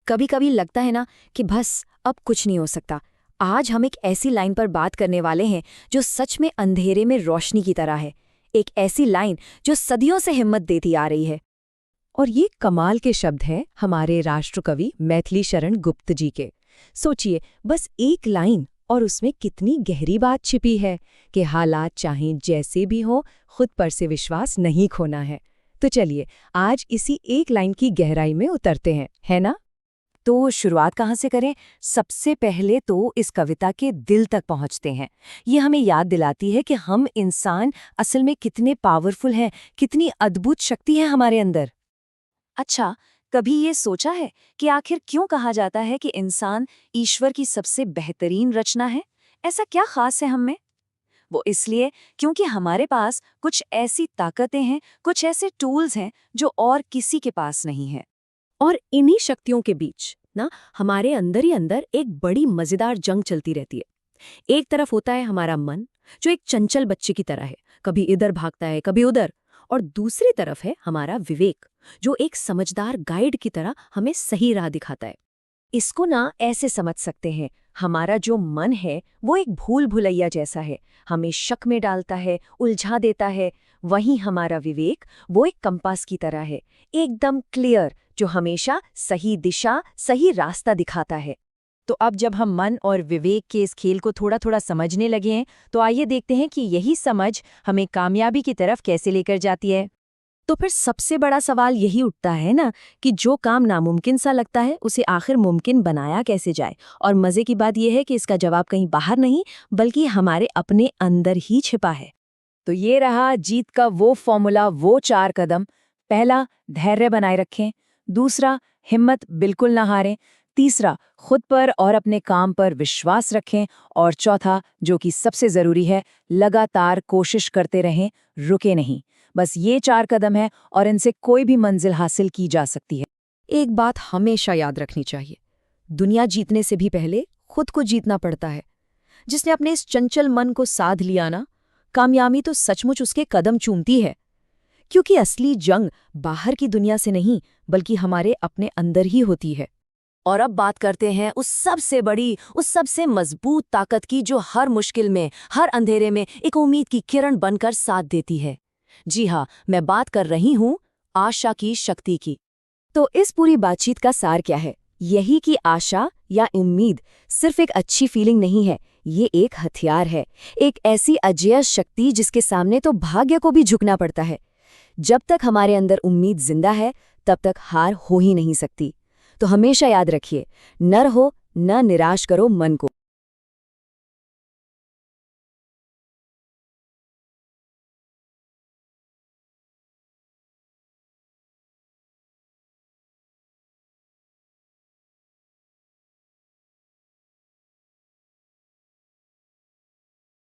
कभी कभी लगता है ना कि बस अब कुछ नहीं हो सकता। आज हम एक ऐसी लाइन पर बात करने वाले हैं जो सच में अंधेरे में रोशनी की तरह है। एक ऐसी लाइन जो सदियों से हिम्मत देती आ रही है। और ये कमाल के शब्द हैं हमारे राष्ट्रकवि मैथिली शरण गुप्त जी के। सोचिए, बस एक लाइन और उसमें कितनी गहरी बात छिपी है कि हालात चाहें जैसे भी हो, खुद पर से विश्वास नहीं खोना है। तो चलिए आज इसी एक लाइन की गहराई में उतरते हैं, है ना? तो शुरुआत कहाँ से करें? सबसे पहले तो इस कविता के दिल तक पहुँचते हैं। ये हमें याद दिलाती है कि हम इंसान असल में कितने पावरफुल हैं, कितनी अद्भुत शक्ति है हमारे अंदर। अच्छा, कभी ये सोचा है कि आखिर क्यों कहा जाता है कि इंसान ईश्वर की सबसे बेहतरीन रचना है? ऐसा क्या खास है हम में? वो इसलिए क्योंकि हमारे पास कुछ ऐसी ताकतें हैं, कुछ ऐसे टूल्स हैं जो और किसी के पास नहीं है। और इन्हीं शक्तियों के बीच ना हमारे अंदर ही अंदर एक बड़ी मजेदार जंग चलती रहती है। एक तरफ होता है हमारा मन, जो एक चंचल बच्चे की तरह है, कभी इधर भागता है कभी उधर। और दूसरी तरफ है हमारा विवेक, जो एक समझदार गाइड की तरह हमें सही राह दिखाता है। इसको ना ऐसे समझ सकते हैं, हमारा जो मन है वो एक भूल भुलैया जैसा है, हमें शक में डालता है, उलझा देता है। वहीं हमारा विवेक वो एक कंपास की तरह है, एकदम क्लियर, जो हमेशा सही दिशा, सही रास्ता दिखाता है। तो अब जब हम मन और विवेक के इस खेल को थोड़ा थोड़ा समझने लगे हैं, तो आइए देखते हैं कि यही समझ हमें कामयाबी की तरफ कैसे लेकर जाती है। तो फिर सबसे बड़ा सवाल यही उठता है ना कि जो काम नामुमकिन सा लगता है उसे आखिर मुमकिन बनाया कैसे जाए। और मजे की बात यह है कि इसका जवाब कहीं बाहर नहीं बल्कि हमारे अपने अंदर ही छिपा है। तो ये रहा जीत का वो फॉर्मूला, वो 4 कदम। पहला, धैर्य बनाए रखें। दूसरा, हिम्मत बिल्कुल ना हारें। तीसरा, खुद पर और अपने काम पर विश्वास रखें। और चौथा, जो कि सबसे जरूरी है, लगातार कोशिश करते रहें, रुके नहीं। बस ये 4 कदम है और इनसे कोई भी मंजिल हासिल की जा सकती है। एक बात हमेशा याद रखनी चाहिए, दुनिया जीतने से भी पहले खुद को जीतना पड़ता है। जिसने अपने इस चंचल मन को साध लिया ना, कामयाबी तो सचमुच उसके कदम चूमती है। क्योंकि असली जंग बाहर की दुनिया से नहीं बल्कि हमारे अपने अंदर ही होती है। और अब बात करते हैं उस सबसे बड़ी, उस सबसे मजबूत ताकत की जो हर मुश्किल में, हर अंधेरे में एक उम्मीद की किरण बनकर साथ देती है। जी हाँ, मैं बात कर रही हूँ आशा की शक्ति की। तो इस पूरी बातचीत का सार क्या है? यही कि आशा या उम्मीद सिर्फ एक अच्छी फीलिंग नहीं है, ये एक हथियार है, एक ऐसी अजेय शक्ति जिसके सामने तो भाग्य को भी झुकना पड़ता है। जब तक हमारे अंदर उम्मीद जिंदा है तब तक हार हो ही नहीं सकती। तो हमेशा याद रखिए, न रहो, न निराश करो मन को।